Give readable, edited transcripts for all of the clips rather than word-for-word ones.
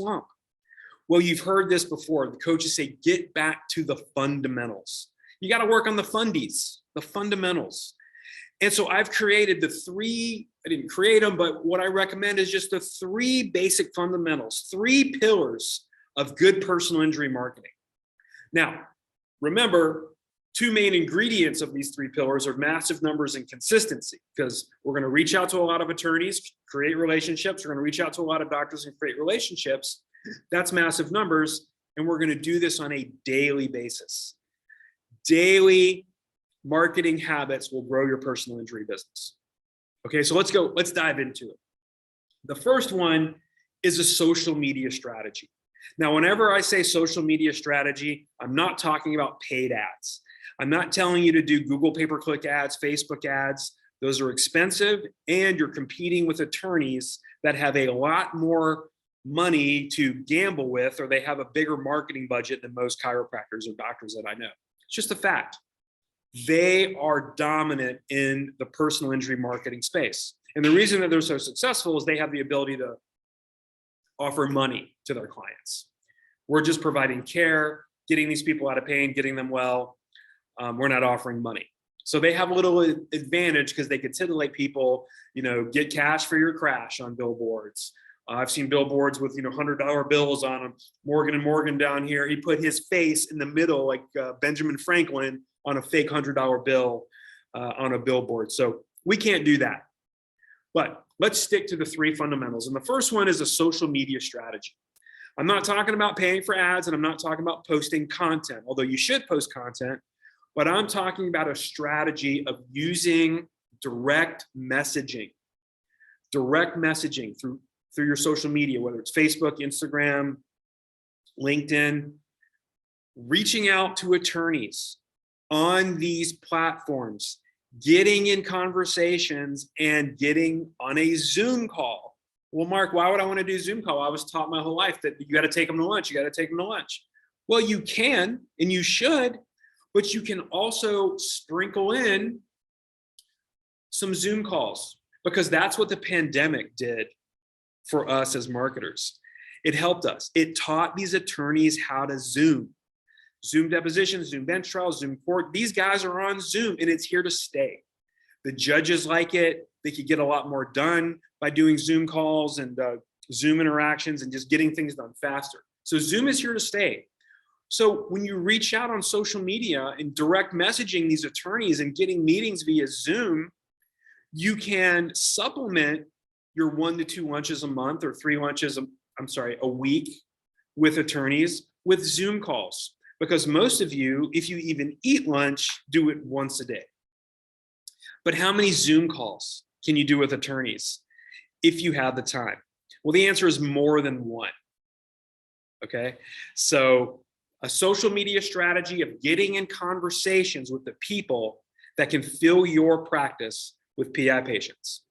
slump? Well, you've heard this before. The coaches say, get back to the fundamentals. You got to work on the fundies, the fundamentals. And so I've created the three, I didn't create them, but what I recommend is just the three basic fundamentals, three pillars of good personal injury marketing. Now, remember, two main ingredients of these three pillars are massive numbers and consistency, because we're going to reach out to a lot of attorneys, create relationships. We're going to reach out to a lot of doctors and create relationships. That's massive numbers. And we're going to do this on a daily basis. Daily marketing habits will grow your personal injury business. Okay, so let's dive into it. The first one is a social media strategy. Now, whenever I say social media strategy, I'm not talking about paid ads. I'm not telling you to do Google pay-per-click ads, Facebook ads. Those are expensive, and you're competing with attorneys that have a lot more money to gamble with, or they have a bigger marketing budget than most chiropractors or doctors that I know. It's just a fact. They are dominant in the personal injury marketing space. And the reason that they're so successful is they have the ability to offer money to their clients. We're just providing care, getting these people out of pain, getting them well. We're not offering money. So they have a little advantage because they could titillate people, get cash for your crash on billboards. I've seen billboards with, $100 bills on them. Morgan & Morgan down here, he put his face in the middle like Benjamin Franklin on a fake $100 bill on a billboard. So we can't do that. But let's stick to the three fundamentals. And the first one is a social media strategy. I'm not talking about paying for ads, and I'm not talking about posting content, although you should post content, but I'm talking about a strategy of using direct messaging through your social media, whether it's Facebook, Instagram, LinkedIn, reaching out to attorneys on these platforms, getting in conversations, and getting on a Zoom call. Well, Mark, why would I want to do a Zoom call? I was taught my whole life that you got to take them to lunch. You got to take them to lunch. Well, you can, and you should, but you can also sprinkle in some Zoom calls, because that's what the pandemic did for us as marketers. It helped us. It taught these attorneys how to Zoom depositions, Zoom bench trials, Zoom court. These guys are on Zoom, and it's here to stay. The judges like it. They could get a lot more done by doing Zoom calls and Zoom interactions and just getting things done faster. So Zoom is here to stay. So when you reach out on social media and direct messaging these attorneys and getting meetings via Zoom, you can supplement your 1 to 2 lunches a month or 3 lunches, a week with attorneys with Zoom calls. Because most of you, if you even eat lunch, do it once a day. But how many Zoom calls can you do with attorneys if you have the time? Well, the answer is more than one. Okay, so a social media strategy of getting in conversations with the people that can fill your practice with PI patients.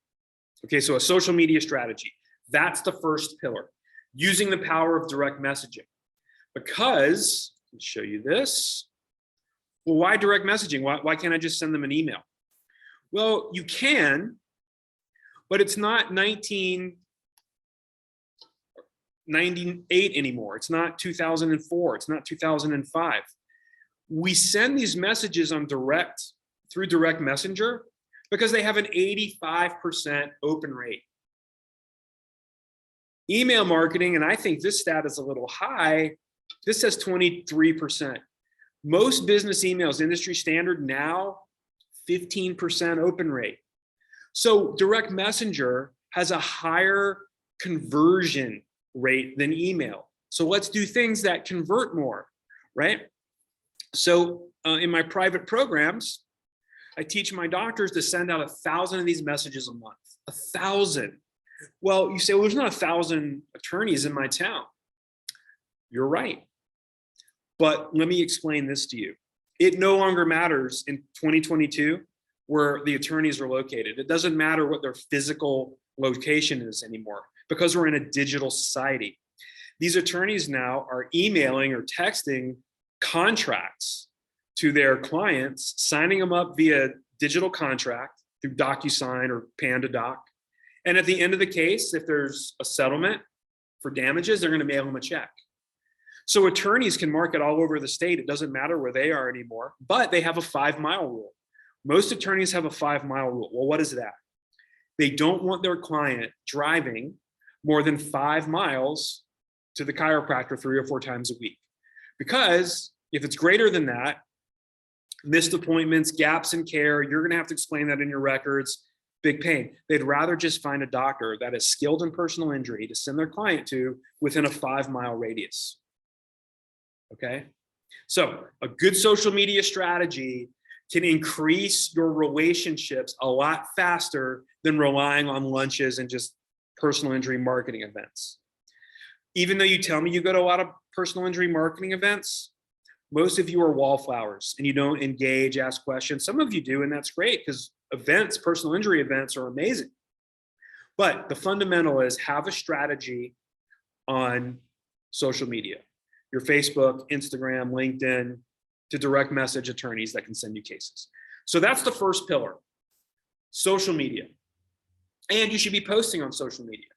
Okay, so a social media strategy, that's the first pillar, using the power of direct messaging. Because, let me show you this. Well, why direct messaging? Why can't I just send them an email? Well, you can, but it's not 1998 anymore. It's not 2004. It's not 2005. We send these messages on through direct messenger because they have an 85% open rate. Email marketing, and I think this stat is a little high, this says 23%. Most business emails, industry standard now, 15% open rate. So direct messenger has a higher conversion rate than email. So let's do things that convert more, right? So in my private programs, I teach my doctors to send out 1,000 of these messages a month. 1,000. Well, you say, well, there's not 1,000 attorneys in my town. You're right. But let me explain this to you. It no longer matters in 2022 where the attorneys are located. It doesn't matter what their physical location is anymore because we're in a digital society. These attorneys now are emailing or texting contracts to their clients, signing them up via digital contract through DocuSign or PandaDoc. And at the end of the case, if there's a settlement, for damages, they're going to mail them a check. So attorneys can market all over the state. It doesn't matter where they are anymore, but they have a 5-mile rule. Most attorneys have a 5-mile rule. Well, what is that? They don't want their client driving more than 5 miles to the chiropractor 3 or 4 times a week. Because if it's greater than that, missed appointments, gaps in care, you're going to have to explain that in your records, big pain. They'd rather just find a doctor that is skilled in personal injury to send their client to within a 5-mile radius. Okay? So a good social media strategy can increase your relationships a lot faster than relying on lunches and just personal injury marketing events. Even though you tell me you go to a lot of personal injury marketing events, most of you are wallflowers and you don't engage, ask questions. Some of you do, and that's great because events, personal injury events are amazing. But the fundamental is have a strategy on social media, your Facebook, Instagram, LinkedIn, to direct message attorneys that can send you cases. So that's the first pillar, social media. And you should be posting on social media,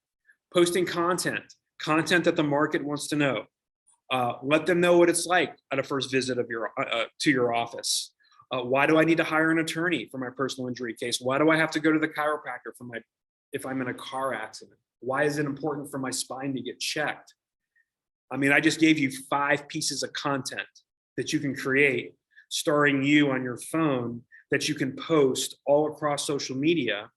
posting content that the market wants to know. Let them know what it's like at a first visit of to your office. Why do I need to hire an attorney for my personal injury case? Why do I have to go to the chiropractor if I'm in a car accident? Why is it important for my spine to get checked? I mean, I just gave you 5 pieces of content that you can create starring you on your phone that you can post all across social media,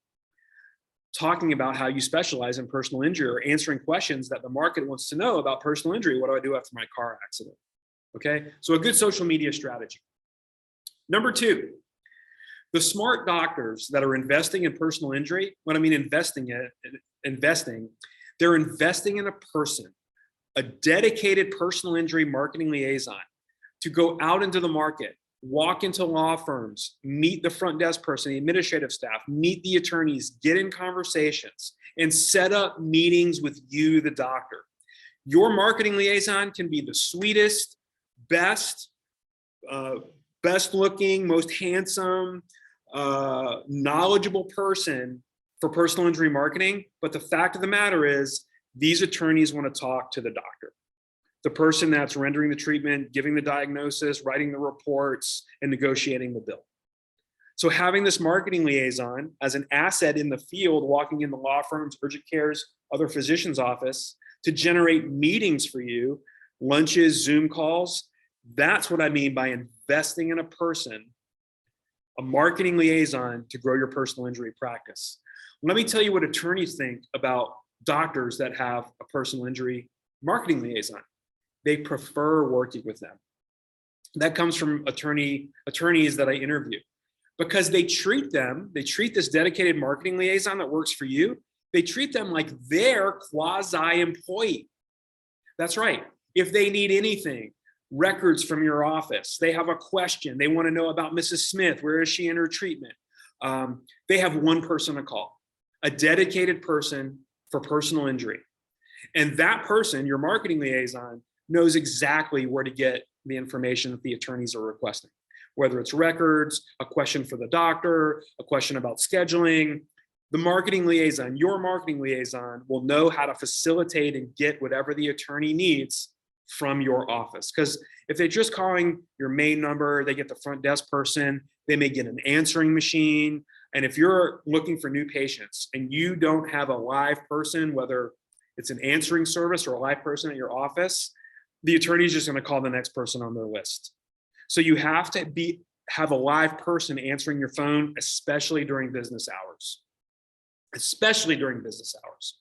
talking about how you specialize in personal injury or answering questions that the market wants to know about personal injury. What do I do after my car accident? Okay, so a good social media strategy. Number 2, the smart doctors that are investing in personal injury, what I mean investing, they're investing in a person, a dedicated personal injury marketing liaison to go out into the market, walk into law firms, meet the front desk person, the administrative staff, meet the attorneys, get in conversations, and set up meetings with you, the doctor. Your marketing liaison can be the sweetest, best looking, most handsome, knowledgeable person for personal injury marketing. But the fact of the matter is, these attorneys want to talk to the doctor, the person that's rendering the treatment, giving the diagnosis, writing the reports, and negotiating the bill. So having this marketing liaison as an asset in the field, walking in the law firms, urgent cares, other physicians' office to generate meetings for you, lunches, Zoom calls, that's what I mean by investing in a person, a marketing liaison to grow your personal injury practice. Let me tell you what attorneys think about doctors that have a personal injury marketing liaison. They prefer working with them. That comes from attorneys that I interview, because they treat this dedicated marketing liaison that works for you, they treat them like their quasi-employee. That's right. If they need anything, records from your office, they have a question, they want to know about Mrs. Smith, where is she in her treatment? They have one person to call, a dedicated person for personal injury. And that person, your marketing liaison, knows exactly where to get the information that the attorneys are requesting, whether it's records, a question for the doctor, a question about scheduling. The marketing liaison, your marketing liaison, will know how to facilitate and get whatever the attorney needs from your office. Because if they're just calling your main number, they get the front desk person, they may get an answering machine. And if you're looking for new patients and you don't have a live person, whether it's an answering service or a live person at your office, the attorney is just going to call the next person on their list. So you have to have a live person answering your phone, especially during business hours. Especially during business hours.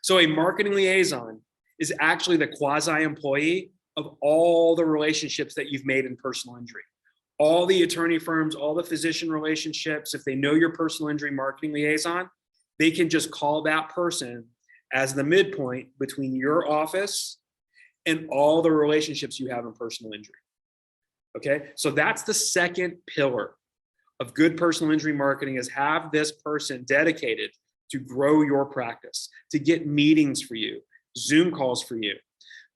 So a marketing liaison is actually the quasi-employee of all the relationships that you've made in personal injury. All the attorney firms, all the physician relationships, if they know your personal injury marketing liaison, they can just call that person as the midpoint between your office and all the relationships you have in personal injury. Okay, so that's the second pillar of good personal injury marketing, is have this person dedicated to grow your practice, to get meetings for you, Zoom calls for you,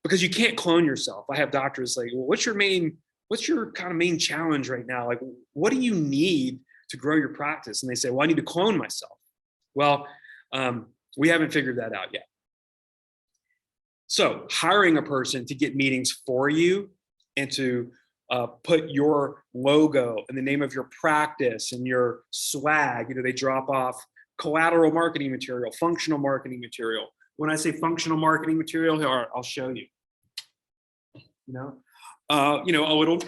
because you can't clone yourself. I have doctors like, well, what's your kind of main challenge right now? Like, what do you need to grow your practice? And they say, well, I need to clone myself. Well, we haven't figured that out yet. So hiring a person to get meetings for you and to put your logo and the name of your practice and your swag, they drop off collateral marketing material, functional marketing material. When I say functional marketing material, here, I'll show you. A little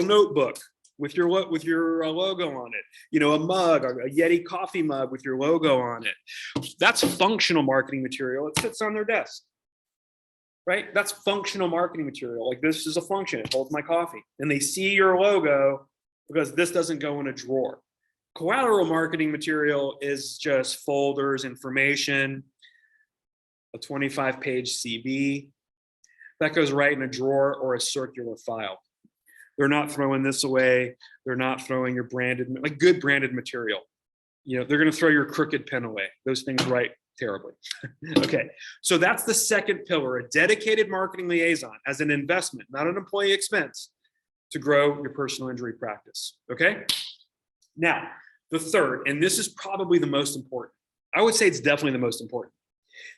notebook with your logo on it. A mug, a Yeti coffee mug with your logo on it. That's functional marketing material. It sits on their desk, right? That's functional marketing material. Like, this is a function. It holds my coffee, and they see your logo because this doesn't go in a drawer. Collateral marketing material is just folders, information, a 25-page CV that goes right in a drawer or a circular file. They're not throwing this away. They're not throwing your good branded material. They're going to throw your crooked pen away. Those things write terribly. Okay, so that's the second pillar, a dedicated marketing liaison as an investment, not an employee expense, to grow your personal injury practice. Okay, now the third, and this is probably the most important. I would say it's definitely the most important.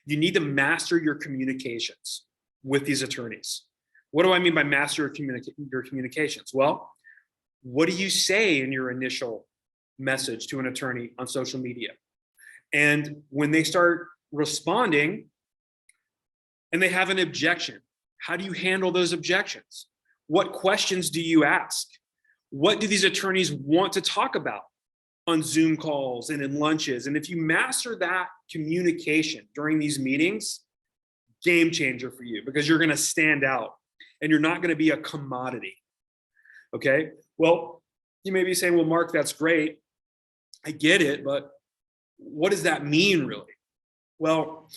You need to master your communications with these attorneys. What do I mean by master your communications? Well, what do you say in your initial message to an attorney on social media? And when they start responding and they have an objection, how do you handle those objections? What questions do you ask? What do these attorneys want to talk about on Zoom calls and in lunches? And if you master that communication during these meetings, game changer for you, because you're going to stand out and you're not going to be a commodity. Okay. Well, you may be saying, well, Mark, that's great. I get it, but what does that mean really? Well,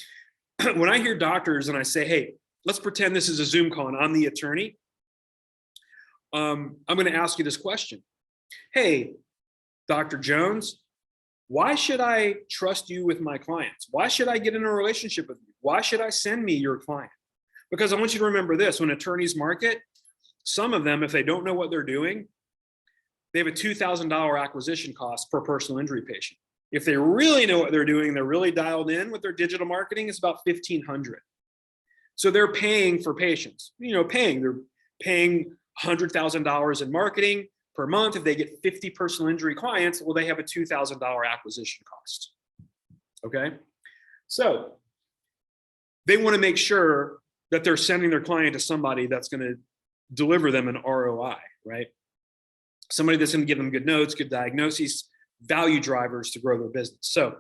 when I hear doctors and I say, hey, let's pretend this is a Zoom call and I'm the attorney, I'm going to ask you this question. Hey, Dr. Jones, why should I trust you with my clients? Why should I get in a relationship with you? Why should I send me your client? Because I want you to remember this, when attorneys market, some of them, if they don't know what they're doing, they have a $2,000 acquisition cost per personal injury patient. If they really know what they're doing, they're really dialed in with their digital marketing, it's about $1,500. So they're paying for patients, they're paying $100,000 in marketing per month. If they get 50 personal injury clients, well, they have a $2,000 acquisition cost. Okay. So they want to make sure that they're sending their client to somebody that's going to deliver them an ROI, right? Somebody that's going to give them good notes, good diagnoses, value drivers to grow their business. So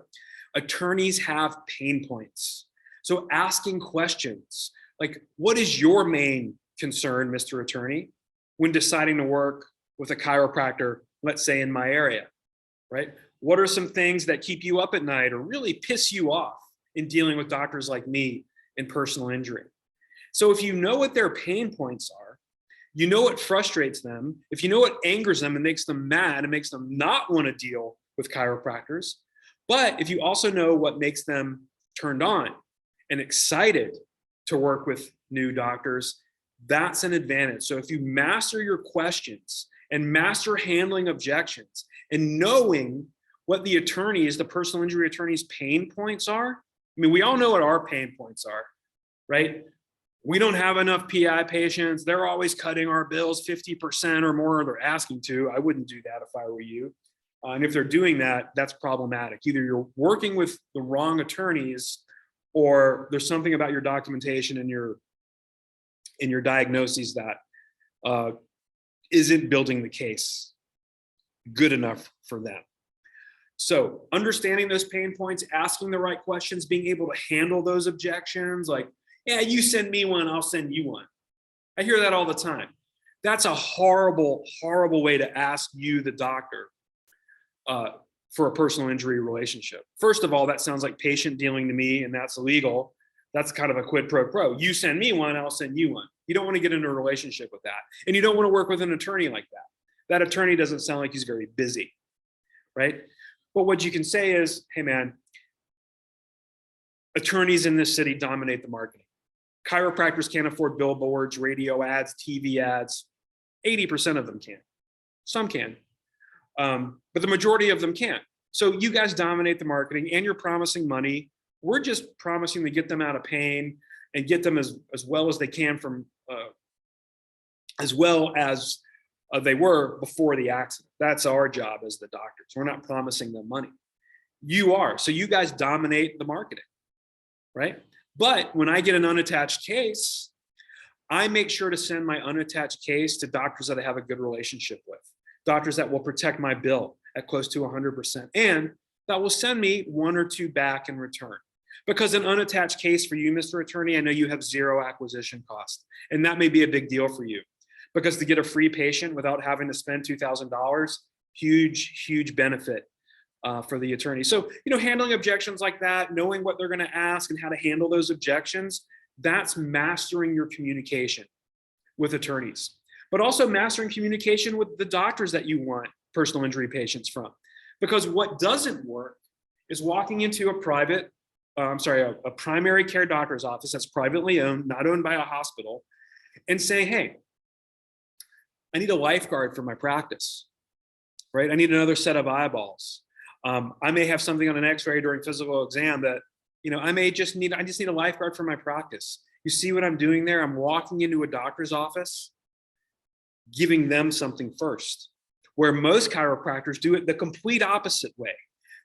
attorneys have pain points. So asking questions like, what is your main concern, Mr. Attorney, when deciding to work with a chiropractor, let's say in my area, right? What are some things that keep you up at night or really piss you off in dealing with doctors like me in personal injury? So if you know what their pain points are, you know what frustrates them, if you know what angers them and makes them mad and makes them not want to deal with chiropractors, but if you also know what makes them turned on and excited to work with new doctors, that's an advantage. So if you master your questions and master handling objections and knowing what the attorneys, the personal injury attorneys' pain points are, I mean, we all know what our pain points are, right? We don't have enough PI patients. They're always cutting our bills 50% or more. They're asking to. I wouldn't do that if I were you. And if they're doing that, that's problematic. Either you're working with the wrong attorneys or there's something about your documentation and your diagnoses that isn't building the case good enough for them. So understanding those pain points, asking the right questions, being able to handle those objections, like, yeah, you send me one, I'll send you one. I hear that all the time. That's a horrible, horrible way to ask you, the doctor, for a personal injury relationship. First of all, that sounds like patient dealing to me, and that's illegal. That's kind of a quid pro quo. You send me one, I'll send you one. You don't want to get into a relationship with that. And you don't want to work with an attorney like that. That attorney doesn't sound like he's very busy, right? But what you can say is, hey man, attorneys in this city dominate the marketing. Chiropractors can't afford billboards, radio ads, TV ads. 80% of them can. Some can. But the majority of them can't. So you guys dominate the marketing and you're promising money. We're just promising to get them out of pain, and get them as well as they can from as well as they were before the accident. That's our job as the doctors. We're not promising them money. You are. So you guys dominate the marketing, right? But when I get an unattached case, I make sure to send my unattached case to doctors that I have a good relationship with, doctors that will protect my bill at close to 100%, and that will send me one or two back in return. Because an unattached case for you, Mr. Attorney, I know you have zero acquisition cost, and that may be a big deal for you. Because to get a free patient without having to spend $2,000, huge benefit for the attorney. So, handling objections like that, knowing what they're going to ask and how to handle those objections, that's mastering your communication with attorneys. But also mastering communication with the doctors that you want personal injury patients from. Because what doesn't work is walking into a primary care doctor's office that's privately owned, not owned by a hospital, and saying, hey, I need a lifeguard for my practice, right? I need another set of eyeballs. I may have something on an x-ray during physical exam that, I just need a lifeguard for my practice. You see what I'm doing there? I'm walking into a doctor's office, giving them something first, where most chiropractors do it the complete opposite way.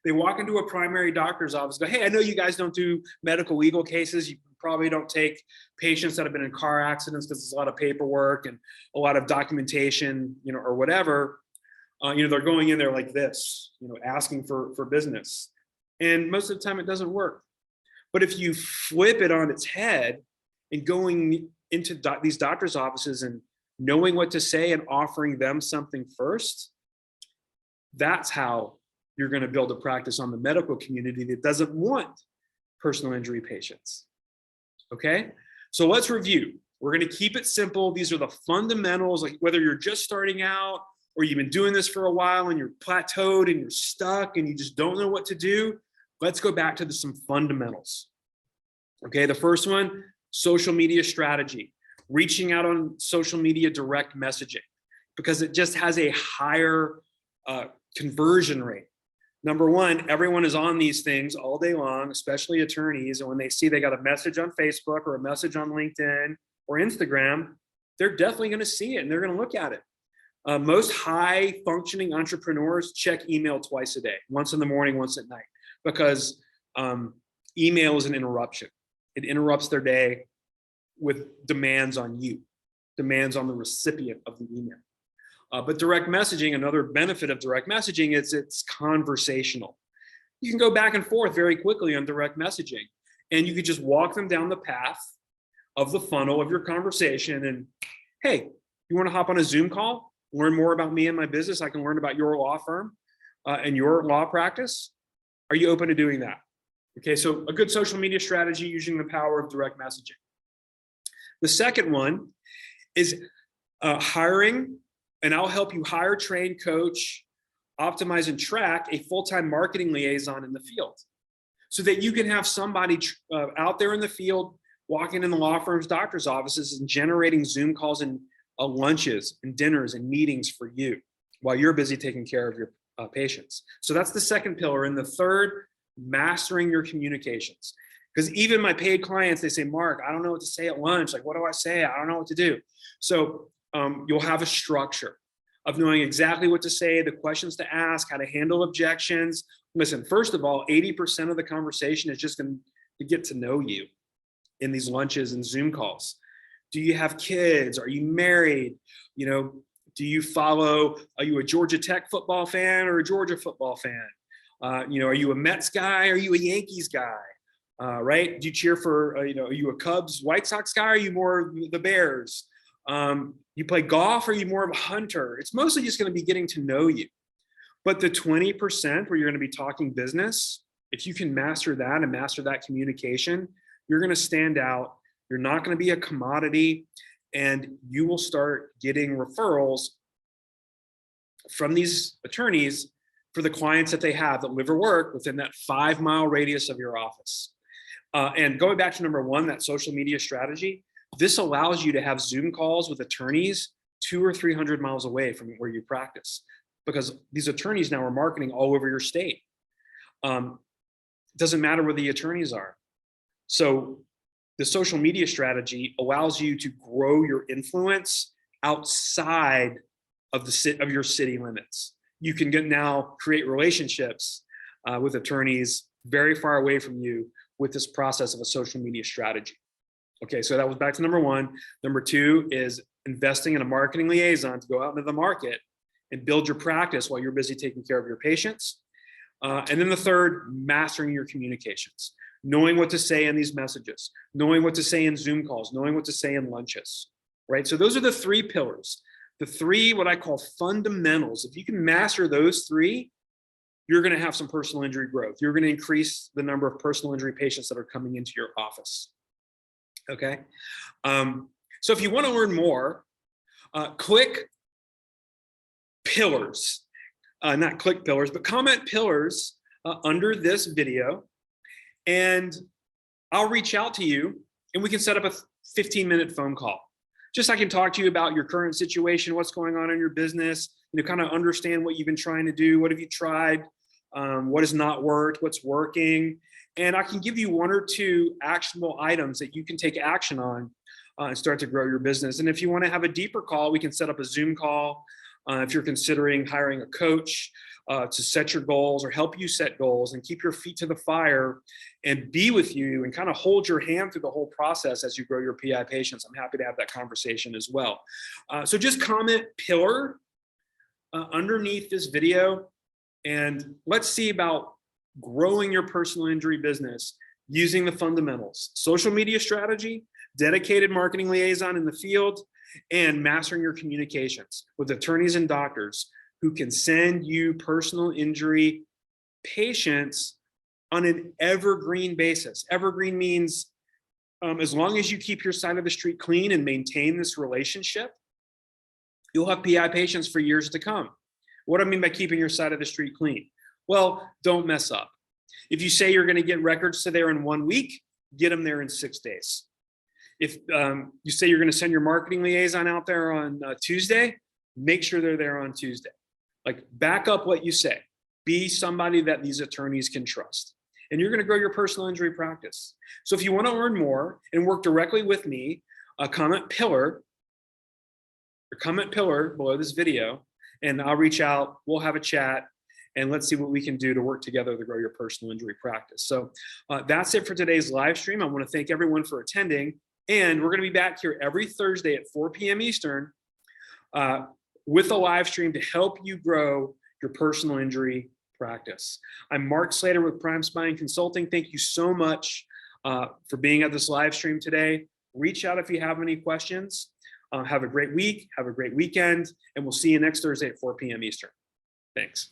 They walk into a primary doctor's office, go, hey, I know you guys don't do medical legal cases. You probably don't take patients that have been in car accidents because there's a lot of paperwork and a lot of documentation, or whatever. They're going in there like this, asking for business. And most of the time it doesn't work. But if you flip it on its head and going into these doctors' offices and knowing what to say and offering them something first, that's how you're going to build a practice on the medical community that doesn't want personal injury patients. Okay, so let's review. We're going to keep it simple. These are the fundamentals, like whether you're just starting out or you've been doing this for a while and you're plateaued and you're stuck and you just don't know what to do. Let's go back to some fundamentals. Okay, the first one, social media strategy, reaching out on social media direct messaging, because it just has a higher conversion rate. Number one, everyone is on these things all day long, especially attorneys. And when they see they got a message on Facebook or a message on LinkedIn or Instagram, they're definitely going to see it and they're going to look at it. Most high functioning entrepreneurs check email twice a day, once in the morning, once at night, because email is an interruption. It interrupts their day with demands on you, demands on the recipient of the email. But direct messaging, another benefit of direct messaging is it's conversational. You can go back and forth very quickly on direct messaging, and you could just walk them down the path of the funnel of your conversation. And hey, you want to hop on a Zoom call, learn more about me and my business? I can learn about your law firm and your law practice. Are you open to doing that? Okay, so a good social media strategy using the power of direct messaging. The second one is hiring, and I'll help you hire, train, coach, optimize, and track a full-time marketing liaison in the field so that you can have somebody out there in the field walking in the law firm's doctor's offices and generating Zoom calls and lunches and dinners and meetings for you while you're busy taking care of your patients. So that's the second pillar. And the third, mastering your communications. Because even my paid clients, they say, Mark, I don't know what to say at lunch. Like, what do I say? I don't know what to do. So you'll have a structure of knowing exactly what to say, the questions to ask, how to handle objections. Listen, first of all, 80% of the conversation is just going to get to know you in these lunches and Zoom calls. Do you have kids? Are you married? Do you follow, are you a Georgia Tech football fan or a Georgia football fan? Are you a Mets guy? Or are you a Yankees guy? Right? Do you cheer for, are you a Cubs, White Sox guy? Or are you more the Bears? You play golf? Or are you more of a hunter? It's mostly just going to be getting to know you. But the 20% where you're going to be talking business, if you can master that and master that communication, you're going to stand out. You're not going to be a commodity, and you will start getting referrals from these attorneys for the clients that they have that live or work within that 5-mile radius of your office. And going back to number one, that social media strategy, this allows you to have Zoom calls with attorneys 200 or 300 miles away from where you practice, because these attorneys now are marketing all over your state. Doesn't matter where the attorneys are. So the social media strategy allows you to grow your influence outside of your city limits. You can now create relationships with attorneys very far away from you with this process of a social media strategy. Okay, so that was back to number one. Number two is investing in a marketing liaison to go out into the market and build your practice while you're busy taking care of your patients. And then the third, mastering your communications, knowing what to say in these messages, knowing what to say in Zoom calls, knowing what to say in lunches, right? So those are the three pillars, the three, what I call fundamentals. If you can master those three, you're going to have some personal injury growth. You're going to increase the number of personal injury patients that are coming into your office. Okay. So if you want to learn more, click pillars, not click pillars, but comment pillars under this video, and I'll reach out to you and we can set up a 15-minute phone call. Just I can talk to you about your current situation, what's going on in your business, kind of understand what you've been trying to do, what have you tried, what has not worked, what's working, and I can give you one or two actionable items that you can take action on and start to grow your business. And if you want to have a deeper call, we can set up a Zoom call. If you're considering hiring a coach to set your goals or help you set goals and keep your feet to the fire and be with you and kind of hold your hand through the whole process as you grow your PI patients, I'm happy to have that conversation as well. So just comment pillar underneath this video, and let's see about growing your personal injury business using the fundamentals: social media strategy, dedicated marketing liaison in the field, and mastering your communications with attorneys and doctors who can send you personal injury patients on an evergreen basis. Evergreen means as long as you keep your side of the street clean and maintain this relationship, you'll have PI patients for years to come. What do I mean by keeping your side of the street clean? Well, don't mess up. If you say you're going to get records to there in 1 week, get them there in 6 days. If you say you're going to send your marketing liaison out there on Tuesday, make sure they're there on Tuesday. Like, back up what you say. Be somebody that these attorneys can trust. And you're going to grow your personal injury practice. So if you want to learn more and work directly with me, comment pillar below this video, and I'll reach out. We'll have a chat, and let's see what we can do to work together to grow your personal injury practice. So that's it for today's live stream. I want to thank everyone for attending. And we're going to be back here every Thursday at 4 p.m. Eastern with a live stream to help you grow your personal injury practice. I'm Mark Slater with Prime Spine Consulting. Thank you so much for being at this live stream today. Reach out if you have any questions. Have a great week. Have a great weekend. And we'll see you next Thursday at 4 p.m. Eastern. Thanks.